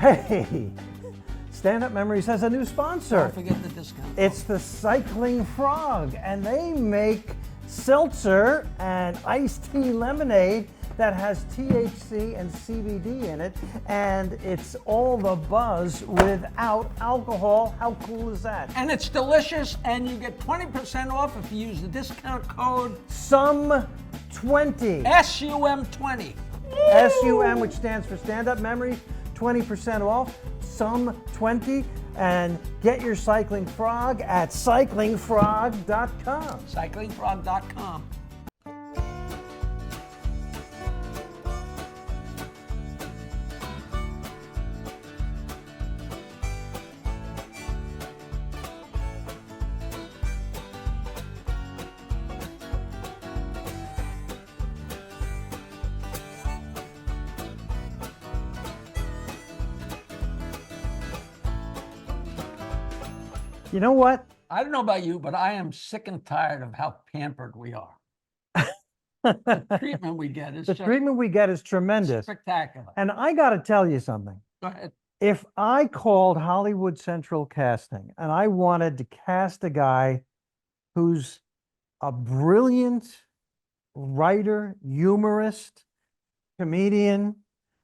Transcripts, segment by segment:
Hey, Stand Up Memories has a new sponsor. Don't forget the discount. It's the Cycling Frog, and they make seltzer and iced tea lemonade that has THC and CBD in it, and it's all the buzz without alcohol. How cool is that? And it's delicious, and you get 20% off if you use the discount code SUM20. SUM20. SUM, which stands for Stand Up Memories, 20% off, SUM20, and get your Cycling Frog at cyclingfrog.com. Cyclingfrog.com. You know what? I don't know about you, but I am sick and tired of how pampered we are. The treatment we get is The just treatment we get is tremendous. spectacular. And I got to tell you something. Go ahead. If I called Hollywood Central Casting and I wanted to cast a guy who's a brilliant writer, humorist, comedian,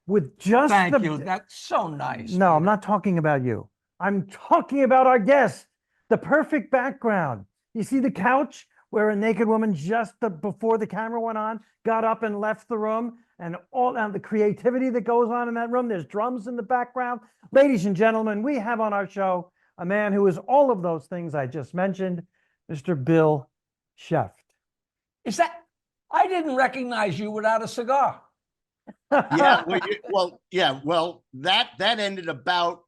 with just Thank you. That's so nice. No, I'm not talking about you. I'm talking about our guest. The perfect background. You see the couch where a naked woman just before the camera went on, got up and left the room, and all the creativity that goes on in that room. There's drums in the background. Ladies and gentlemen, we have on our show a man who is all of those things I just mentioned, Mr. Bill Scheft. Is that? I didn't recognize you without a cigar. Yeah, well, that ended about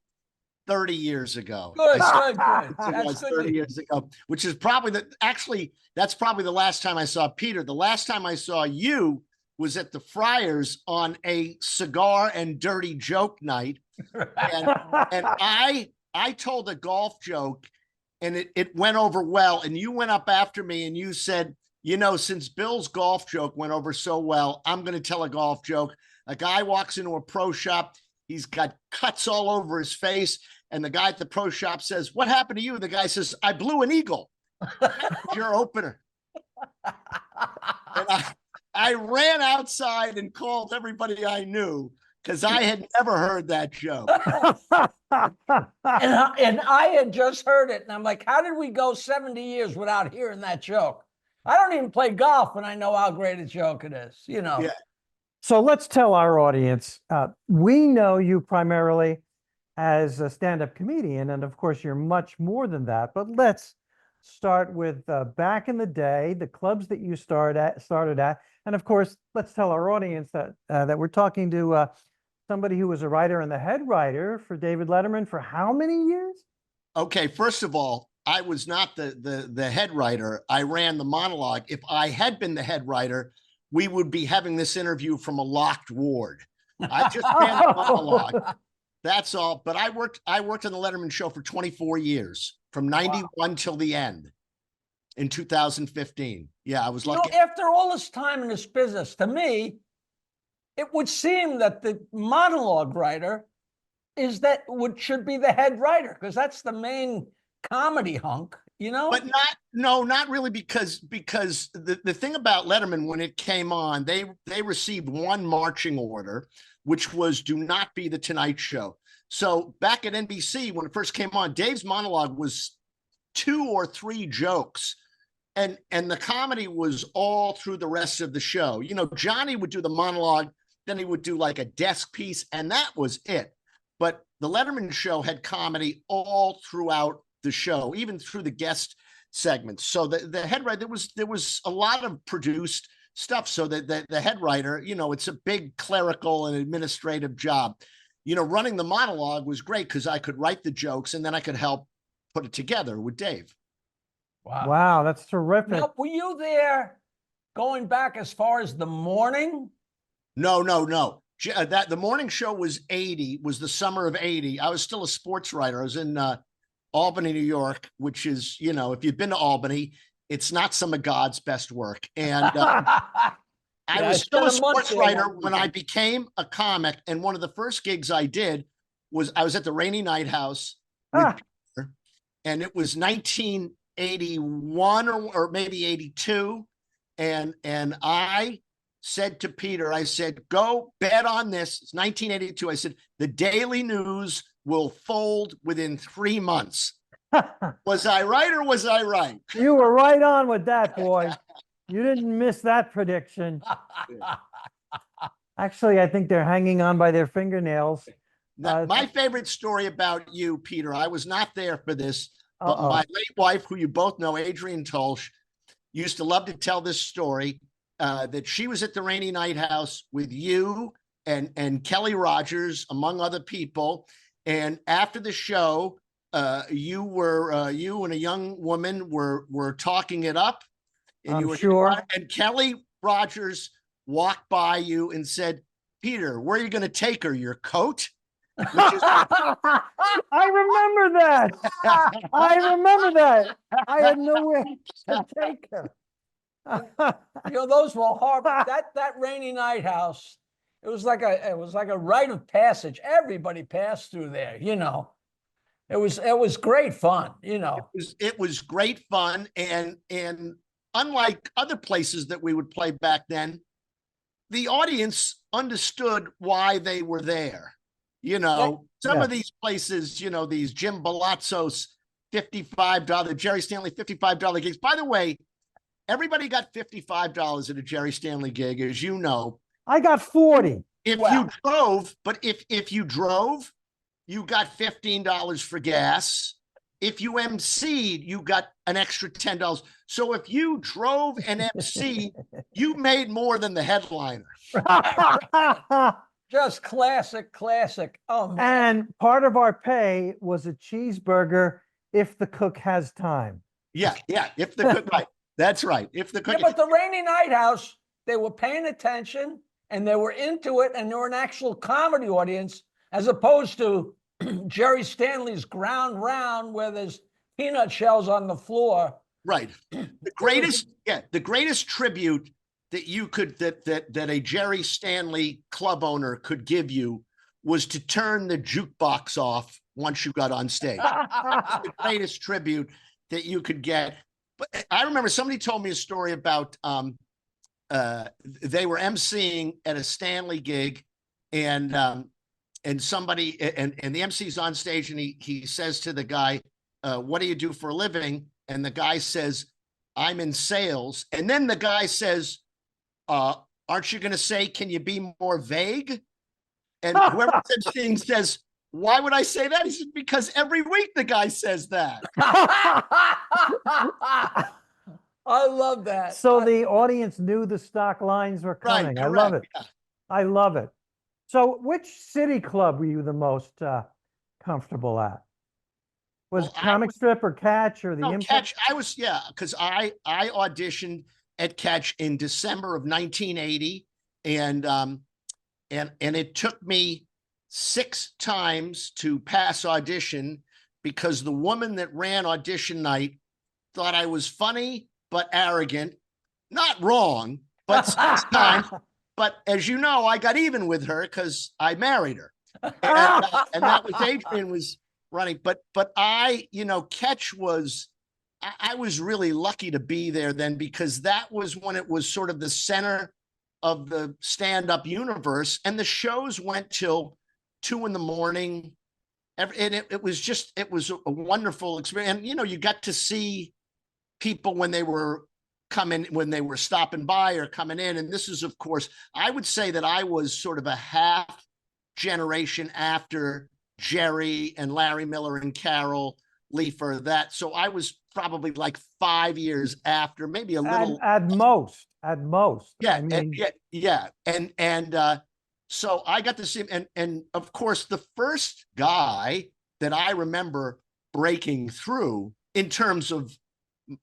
30 years ago. Good, I good, saw- good. It That's was good. 30 years ago, which is probably that's probably the last time I saw Peter. The last time I saw you was at the Friars on a cigar and dirty joke night. And I told a golf joke and it went over well. And you went up after me and you said, you know, since Bill's golf joke went over so well, I'm going to tell a golf joke. A guy walks into a pro shop. He's got cuts all over his face. And the guy at the pro shop says, "What happened to you?" The guy says, "I blew an eagle." Your opener. And I ran outside and called everybody I knew because I had never heard that joke. And I had just heard it. And I'm like, how did we go 70 years without hearing that joke? I don't even play golf and I know how great a joke it is, you know. Yeah. So let's tell our audience, we know you primarily as a stand-up comedian, and of course you're much more than that, but let's start with back in the day, the clubs that you started at, and of course, let's tell our audience that that we're talking to somebody who was a writer and the head writer for David Letterman for how many years? Okay, first of all, I was not the head writer. I ran the monologue. If I had been the head writer, we would be having this interview from a locked ward. I just ran the monologue. That's all. But I worked on the Letterman show for 24 years, from 91 till the end in 2015. Yeah, I was lucky. You know, after all this time in this business, to me, it would seem that the monologue writer should be the head writer, because that's the main comedy hunk, you know? But not really, because the thing about Letterman, when it came on, they received one marching order, which was do not be the Tonight Show. So back at NBC, when it first came on, Dave's monologue was 2 or 3 jokes. And the comedy was all through the rest of the show. You know, Johnny would do the monologue, then he would do like a desk piece, and that was it. But the Letterman show had comedy all throughout the show, even through the guest segments. So the head writer, there was a lot of produced stuff. So that the head writer, you know, it's a big clerical and administrative job. You know, running the monologue was great because I could write the jokes and then I could help put it together with Dave. Wow, that's terrific. Now, were you there going back as far as the morning? No. That the morning show was the summer of 80. I was still a sports writer. I was in Albany, New York, which is, you know, if you've been to Albany, it's not some of God's best work. And I was still a sports writer when I became a comic. And one of the first gigs I did I was at the Rainy Night House with Ah, Peter, and it was 1981 or maybe 82. And I said to Peter, I said, go bet on this. It's 1982. I said, the Daily News will fold within 3 months. Was I right or was I right? you were right on with that, boy. You didn't miss that prediction. Actually, I think they're hanging on by their fingernails. Now, my favorite story about you, Peter, I was not there for this, but Uh-oh. my late wife, who you both know, Adrienne Tolsch, used to love to tell this story that she was at the Rainy Night House with you and Kelly Rogers, among other people. And after the show, you and a young woman were talking it up, and I'm you were sure. and Kelly Rogers walked by you and said, Peter, where are you going to take her? Your coat? Which is I remember that. I remember that. I had nowhere to take her. You know, those were hard. That Rainy Night House, it was like a rite of passage. Everybody passed through there, you know. It was great fun, you know. it was great fun, and unlike other places that we would play back then, the audience understood why they were there. You know, some Yeah. of these places, you know, these Jim Balazzos $55, Jerry Stanley $55 gigs. By the way, everybody got $55 at a Jerry Stanley gig, as you know. I got 40. If Wow. you drove, but if you drove, you got $15 for gas. If you MC'd, you got an extra $10. So if you drove and MC'd, you made more than the headliner. Just classic. Oh man. And part of our pay was a cheeseburger if the cook has time. Yeah. If the cook, right. That's right. If the Yeah, cook, but the Rainy Night House, they were paying attention and they were into it, and they were an actual comedy audience, as opposed to Jerry Stanley's Ground Round, where there's peanut shells on the floor. right. The greatest tribute that you could that a Jerry Stanley club owner could give you was to turn the jukebox off once you got on stage. The greatest tribute that you could get. But I remember somebody told me a story about they were emceeing at a Stanley gig, and somebody and the MC's on stage, and he says to the guy, what do you do for a living? And the guy says, I'm in sales. And then the guy says, aren't you going to say, can you be more vague? And whoever says things says, why would I say that? He said, because every week the guy says that. I love that. So the audience knew the stock lines were coming. Right, I love it. correct, I love it. So which city club were you the most comfortable at? Was Well, Comic Strip or Catch or the No, Improv? Catch. I was, yeah, because I auditioned at Catch in December of 1980, and it took me 6 times to pass audition because the woman that ran audition night thought I was funny but arrogant. Not wrong, but 6 times. But as you know, I got even with her because I married her, and that was Adrian was running. But I, you know, Catch was. I was really lucky to be there then, because that was when it was sort of the center of the stand-up universe, and the shows went till 2 a.m. And it was a wonderful experience. And, you know, you got to see people when they were stopping by or coming in. And this is, of course, I would say that I was sort of a half generation after Jerry and Larry Miller and Carol Leifer, so I was probably like 5 years after, maybe a little at most. Yeah, I mean, and so I got to see him, and of course the first guy that I remember breaking through in terms of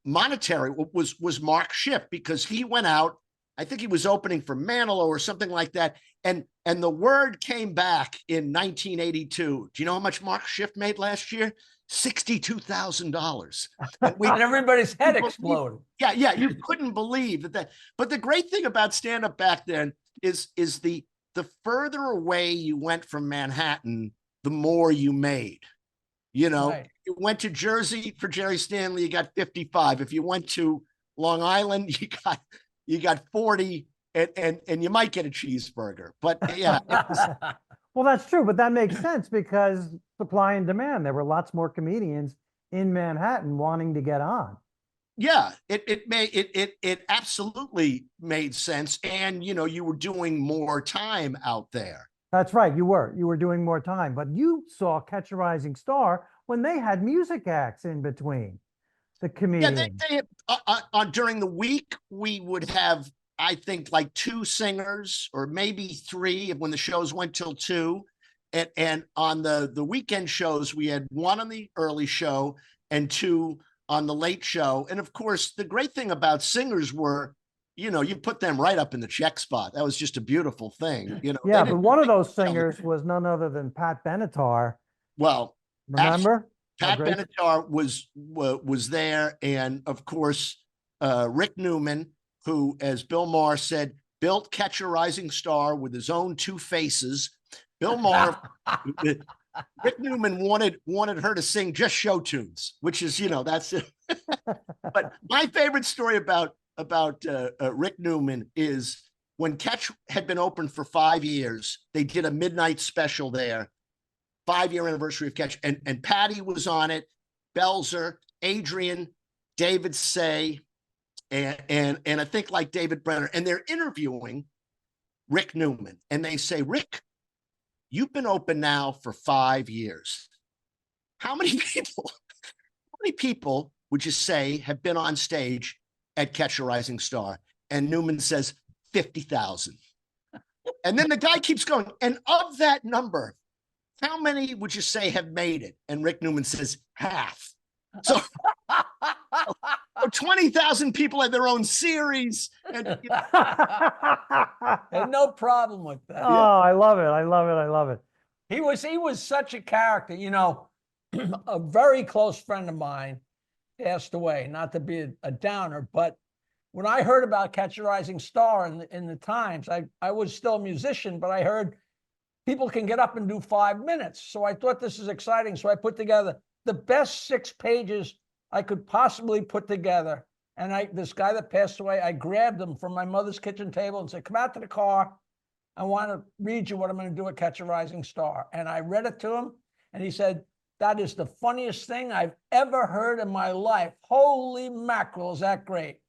monetary was Mark Schiff, because he went out. I think he was opening for Manilow or something like that, and the word came back in 1982. Do you know how much Mark Schiff made last year? $62,000. And everybody's head exploded. Yeah, you couldn't believe that. But the great thing about stand-up back then is the further away you went from Manhattan, the the more you made. You know, Right. you went to Jersey for Jerry Stanley, you got 55. If you went to Long Island, you got 40, and you might get a cheeseburger. But yeah, it was, Well, that's true, but that makes sense because supply and demand. There were lots more comedians in Manhattan wanting to get on. yeah, it absolutely made sense. And you know, you were doing more time out there. That's right. You were doing more time, but you saw Catch a Rising Star when they had music acts in between the Yeah, comedians. they during the week we would have, I think, like two singers or maybe three when the shows went till two, and on the weekend shows we had one on the early show and two on the late show. And of course, the great thing about singers were, you know, you put them right up in the check spot. That was just a beautiful thing. You know, Yeah, but one of those singers was none other than Pat Benatar. well, Remember? How Pat great? Benatar was there, and of course, Rick Newman, who, as Bill Maher said, built Catch a Rising Star with his own two faces. Bill Maher, Rick Newman wanted her to sing just show tunes, which is, you know, that's it. But my favorite story about Rick Newman is when Catch had been open for 5 years, they did a midnight special there. 5-year anniversary of Catch, and Patty was on it, Belzer, Adrian, David Say, and I think like David Brenner, and they're interviewing Rick Newman, and they say, Rick, you've been open now for 5 years. How many people would you say have been on stage at Catch a Rising Star? And Newman says 50,000. And then the guy keeps going, and of that number, how many would you say have made it? And Rick Newman says half. So 20,000 people had their own series. And, you know, And no problem with that. Oh, I love it. I love it. I love it. He was such a character, you know. A very close friend of mine passed away, not to be a downer, but when I heard about Catch a Rising Star in the Times, I was still a musician, but I heard people can get up and do 5 minutes. So I thought this is exciting. So I put together the best 6 pages I could possibly put together. And this guy that passed away, I grabbed him from my mother's kitchen table and said, come out to the car. I want to read you what I'm going to do at Catch a Rising Star. And I read it to him, and he said, that is the funniest thing I've ever heard in my life. Holy mackerel, is that great?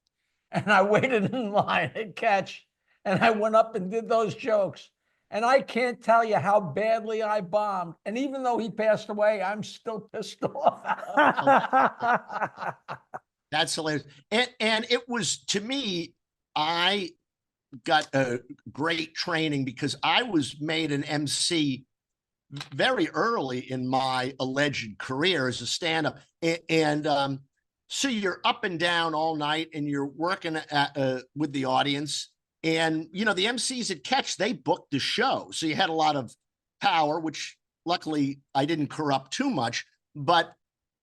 And I waited in line at Catch, and I went up and did those jokes. And I can't tell you how badly I bombed. And even though he passed away, I'm still pissed off. that's hilarious. And it was, to me, I got a great training because I was made an MC very early in my alleged career as a stand-up. And so you're up and down all night and you're working with the audience. And, you know, the MCs at Catch, they booked the show. So you had a lot of power, which luckily I didn't corrupt too much. But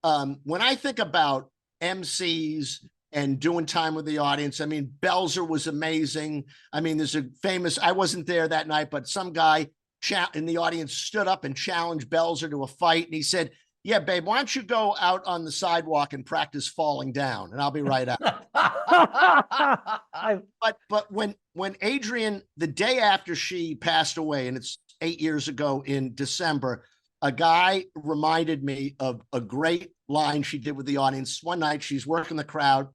when I think about MCs and doing time with the audience, I mean, Belzer was amazing. I mean, there's a famous, I wasn't there that night, but some guy in the audience stood up and challenged Belzer to a fight. And he said, yeah, babe, why don't you go out on the sidewalk and practice falling down, and I'll be right out. But when Adrian, the day after she passed away, and it's 8 years ago in December, a guy reminded me of a great line she did with the audience. One night she's working the crowd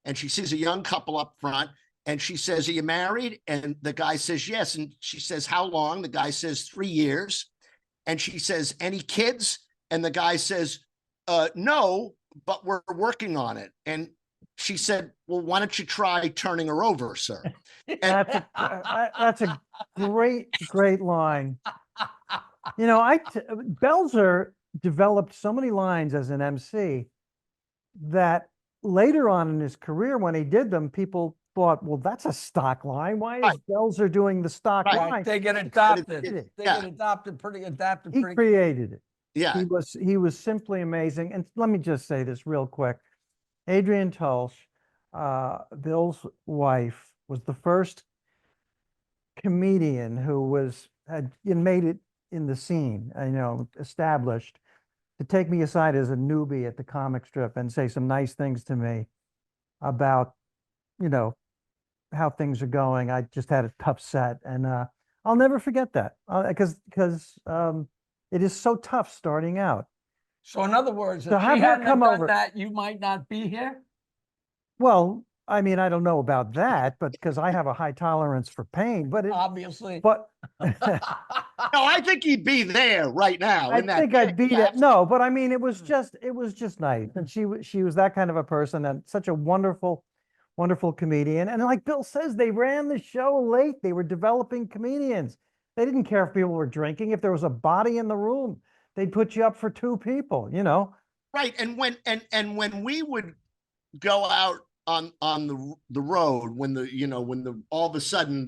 and she sees a young couple up front and she says, are you married? And the guy says, yes. And she says, how long? The guy says, 3 years. And she says, any kids? And the guy says, no, but we're working on it. And she said, well, why don't you try turning her over, sir? And That's a great line. You know, Belzer developed so many lines as an MC that later on in his career, when he did them, people thought, well, that's a stock line. Why is Belzer doing the stock line? Right, they get adopted. They Yeah. get adopted He created it. yeah, He was simply amazing. And let me just say this real quick. Adrienne Tulsch, Bill's wife, was the first comedian who had made it in the scene, established, to take me aside as a newbie at the comic strip and say some nice things to me about, you know, how things are going. I just had a tough set, and I'll never forget that, because it is so tough starting out. So in other words, So if have she her hadn't come done over. that, you might not be here. Well, I mean, I don't know about that, but because I have a high tolerance for pain, Obviously. but No, I think he'd be there right now I in that think I'd pit. beat Yeah, it. No, but I mean, it was just nice. And she was that kind of a person, and such a wonderful, wonderful comedian. And like Bill says, they ran the show late. They were developing comedians. They didn't care if people were drinking. If there was a body in the room, they'd put you up for two people, right. And when we would go out on the road, when the all of a sudden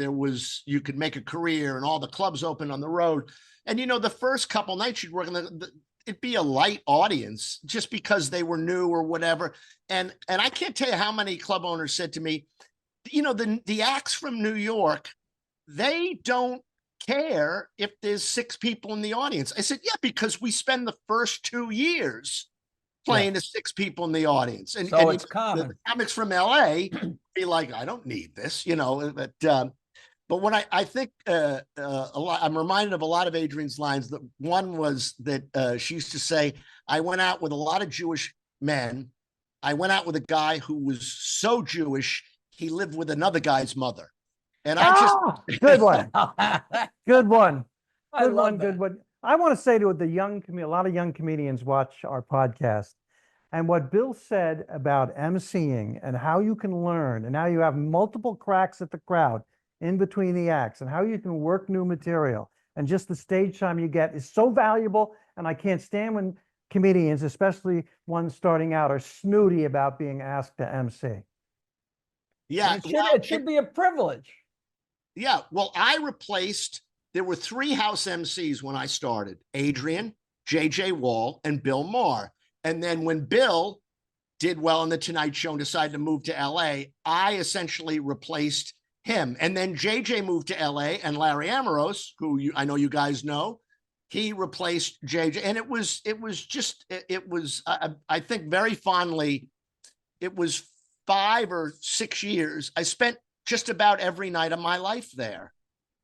you could make a career and all the clubs open on the road, and the first couple nights you'd work it'd be a light audience just because they were new or whatever. And I can't tell you how many club owners said to me, the acts from New York, they don't care if there's 6 people in the audience. I said, yeah, because we spend the first 2 years playing to 6 people in the audience. And, So it's common. The comics from LA be like, I don't need this, but when I think a lot, I'm reminded of a lot of Adrian's lines. That one was that she used to say, I went out with a lot of Jewish men. I went out with a guy who was so Jewish, he lived with another guy's mother. And I just good one, good one, I good love one, good that. one. I want to say to a lot of young comedians watch our podcast, and what Bill said about emceeing and how you can learn and how you have multiple cracks at the crowd in between the acts and how you can work new material and just the stage time you get is so valuable. And I can't stand when comedians, especially ones starting out, are snooty about being asked to MC. yeah, It should be a privilege. yeah. Well, there were 3 house MCs when I started: Adrian, JJ Wall, and Bill Maher. And then when Bill did well on the Tonight Show and decided to move to LA, I essentially replaced him. And then JJ moved to LA, and Larry Amoros, who I know you guys know, he replaced JJ. And I think very fondly, it was 5 or 6 years. I spent just about every night of my life there.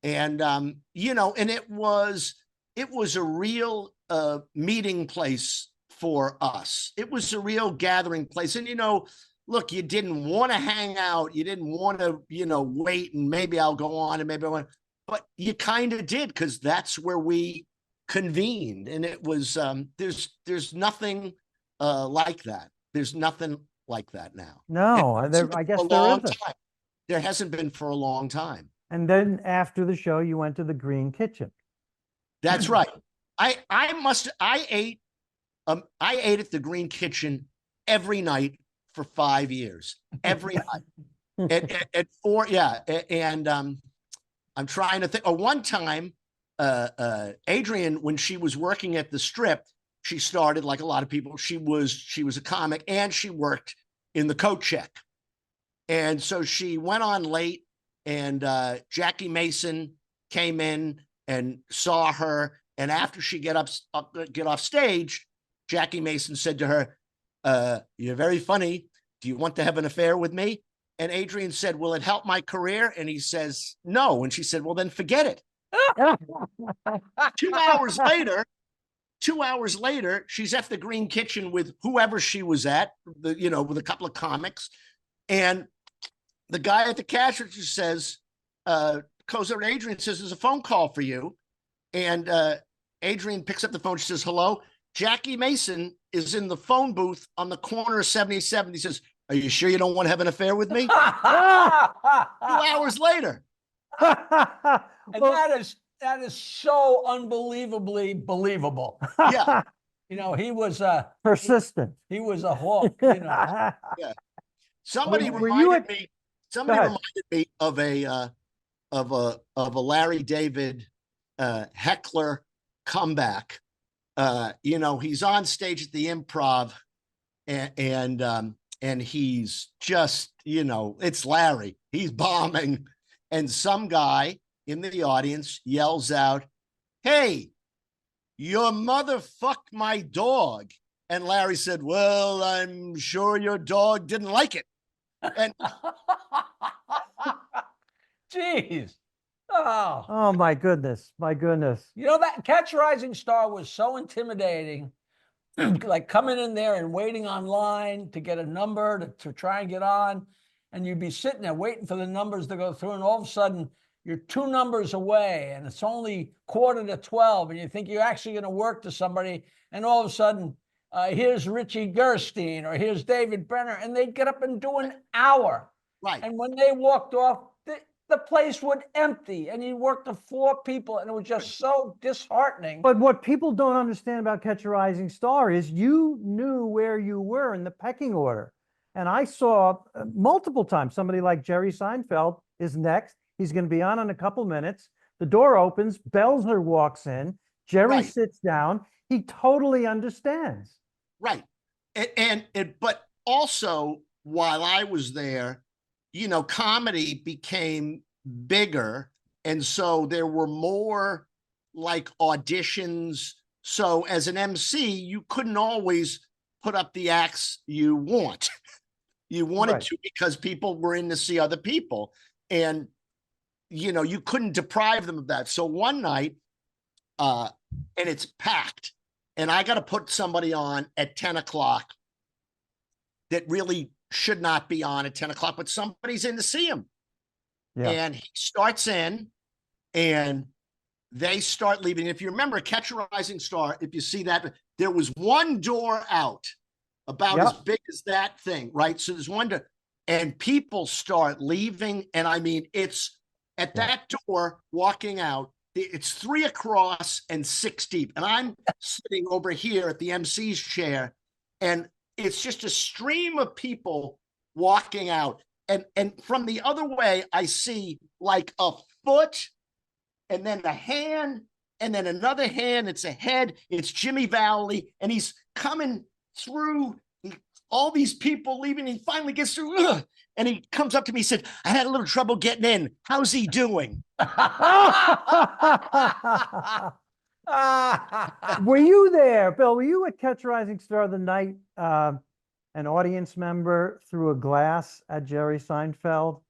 And, and it was a real meeting place for us. It was a real gathering place. And, look, you didn't want to hang out. You didn't want to, wait and maybe I'll go on and maybe I want, but you kind of did, because that's where we convened. And it was, there's nothing like that. There's nothing like that now. No, I guess there isn't. There hasn't been for a long time. And then after the show, you went to the Green Kitchen. That's right. I ate at the Green Kitchen every night for 5 years, every night at 4. Yeah. And I'm trying to think. One time, Adrian, when she was working at the Strip, she started, like a lot of people, she was a comic, and she worked in the coat check. And so she went on late, and Jackie Mason came in and saw her. And after she get off stage, Jackie Mason said to her, you're very funny. Do you want to have an affair with me? And Adrian said, will it help my career? And he says, no. And she said, well, then forget it. 2 hours later, 2 hours later, she's at the Green Kitchen with whoever she was at, with a couple of comics. And the guy at the cash register says, goes over to Adrian, says, there's a phone call for you. And Adrian picks up the phone. She says, hello. Jackie Mason is in the phone booth on the corner of 77. He says, are you sure you don't want to have an affair with me? 2 hours later. And that is so unbelievably believable. Yeah. He was persistent. He was a hawk. Yeah. Somebody reminded me of a Larry David heckler comeback. He's on stage at the Improv, and he's just, it's Larry. He's bombing, and some guy in the audience yells out, "Hey, your mother fucked my dog. And Larry said, well, I'm sure your dog didn't like it. And Jeez. Oh. Oh my goodness. My goodness. You know, that Catch a Rising Star was so intimidating. Like coming in there and waiting online to get a number to try and get on. And you'd be sitting there waiting for the numbers to go through. And all of a sudden, you're 2 numbers away and it's only 11:45. And you think you're actually going to work to somebody. And all of a sudden, here's Richie Gerstein or here's David Brenner. And they'd get up and do an hour. right. And when they walked off, the place would empty and you worked to 4 people and it was just so disheartening. But what people don't understand about Catch a Rising Star is you knew where you were in the pecking order. And I saw multiple times somebody like Jerry Seinfeld is next. He's going to be on in a couple minutes. The door opens, Belzer walks in, Jerry Right. sits down. He totally understands. Right. But also while I was there, you know, comedy became bigger. And so there were more like auditions. So as an MC, you couldn't always put up the acts you want. You wanted Right. to because people were in to see other people. And, you know, you couldn't deprive them of that. So one night, and it's packed, and I got to put somebody on at 10 o'clock that really should not be on at 10 o'clock, but somebody's in to see him. Yeah. And he starts in and they start leaving. If you remember Catch a Rising Star, if you see that, there was one door out about Yep. as big as that thing, right? So there's one door and people start leaving. And I mean, it's at that door walking out, it's 3 across and 6 deep. And I'm sitting over here at the MC's chair and it's just a stream of people walking out. And from the other way, I see like a foot and then a hand and then another hand. It's a head. It's Jimmy Valley. And he's coming through all these people leaving. He finally gets through. And he comes up to me and said, I had a little trouble getting in. How's he doing? Were you there, Bill? Were you at Catch a Rising Star the night an audience member threw a glass at Jerry Seinfeld?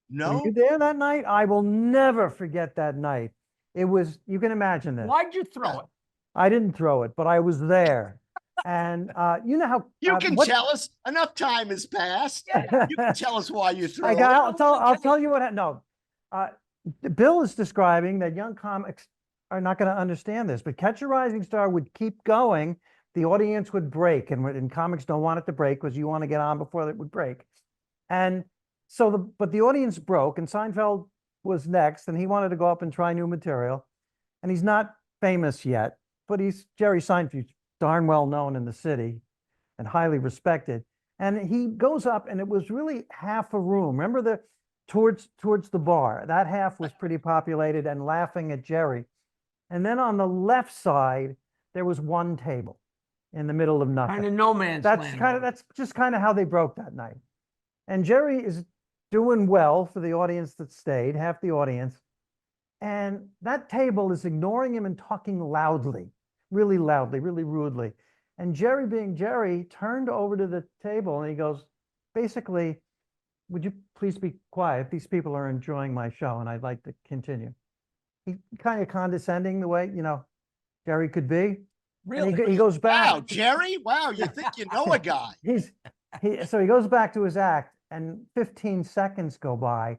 Were No. you there that night? I will never forget that night. It was, you can imagine this. Why'd you throw it? I didn't throw it, but I was there. And you know how You can what- tell us. Enough time has passed. You can tell us why you threw I it. got, I'll tell you what happened. No, Bill is describing that young comics are not going to understand this, but Catch a Rising Star would keep going. The audience would break, and comics don't want it to break because you want to get on before it would break. And so, but the audience broke, and Seinfeld was next, and he wanted to go up and try new material. And he's not famous yet, but he's Jerry Seinfeld, darn well known in the city and highly respected. And he goes up, and it was really half a room. Remember towards the bar, that half was pretty populated and laughing at Jerry. And then on the left side, there was one table in the middle of nothing. Kind of no man's land. That's just kind of how they broke that night. And Jerry is doing well for the audience that stayed, half the audience. And that table is ignoring him and talking loudly, really rudely. And Jerry, being Jerry, turned over to the table and he goes, basically, would you please be quiet? These people are enjoying my show and I'd like to continue. He kind of condescending the way, you know, Jerry could be. Really? And he goes back. Wow, Jerry. Wow, you think you know a guy. So he goes back to his act and 15 seconds go by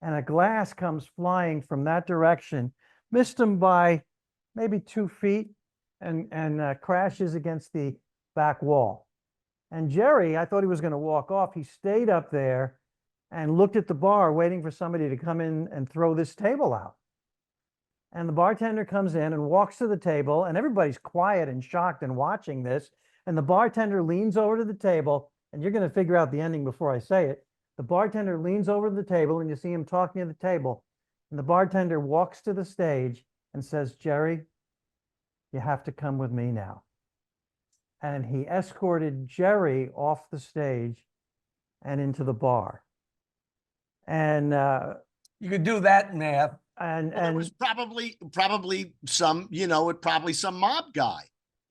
and a glass comes flying from that direction, missed him by maybe 2 feet and crashes against the back wall. And Jerry, I thought he was going to walk off. He stayed up there and looked at the bar waiting for somebody to come in and throw this table out. And the bartender comes in and walks to the table and everybody's quiet and shocked and watching this. And the bartender leans over to the table, and you're going to figure out the ending before I say it. The bartender leans over to the table and you see him talking at the table. And the bartender walks to the stage and says, Jerry, you have to come with me now. And he escorted Jerry off the stage and into the bar. And You could do that math. And Well, it was probably some, probably some mob guy.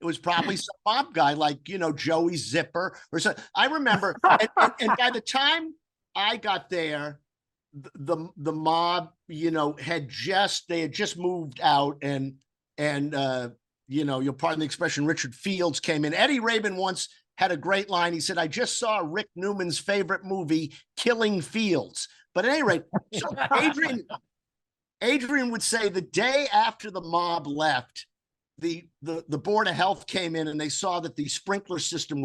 It was probably some mob guy like, Joey Zipper or so. I remember, and by the time I got there, the mob, had just moved out, and you'll pardon the expression, Richard Fields came in. Eddie Rabin once had a great line. He said, "I just saw Rick Newman's favorite movie, Killing Fields." But at any rate, so Adrian would say the day after the mob left, the Board of Health came in and they saw that the sprinkler system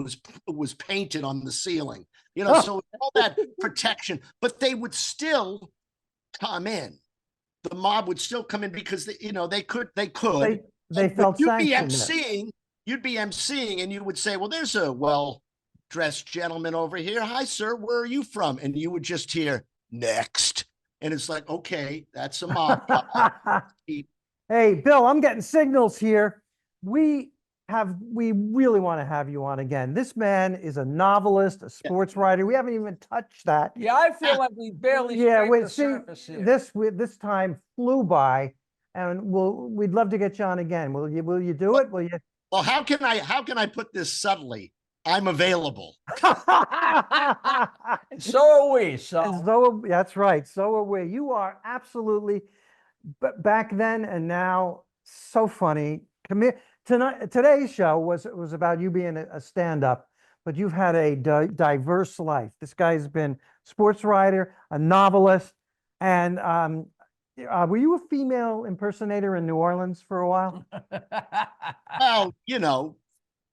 was painted on the ceiling. So all that protection, but they would still come in. The mob would still come in because they could. They felt you'd be sanctioned. you'd be emceeing, and you would say, "Well, there's a well-dressed gentleman over here. Hi, sir. Where are you from?" And you would just hear "next," and it's like, okay, that's a mob. Hey, Bill, I'm getting signals here. We really want to have you on again. This man is a novelist, a sports writer. We haven't even touched that. Yeah, I feel like we barely scraped the surface here. This time flew by, and we'd love to get you on again. Will you do it? Will you? Well, how can I put this subtly? I'm available. So are we. So that's right. So are we. You are absolutely, back then and now, so funny. Today's show was about you being a stand-up, but you've had a diverse life. This guy's been sports writer, a novelist, and were you a female impersonator in New Orleans for a while? Well,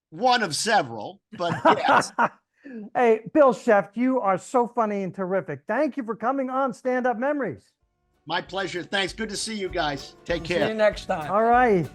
one of several, but yes. Hey, Bill Scheft, you are so funny and terrific. Thank you for coming on Stand Up Memories. My pleasure. Thanks. Good to see you guys. Take care. See you next time. All right.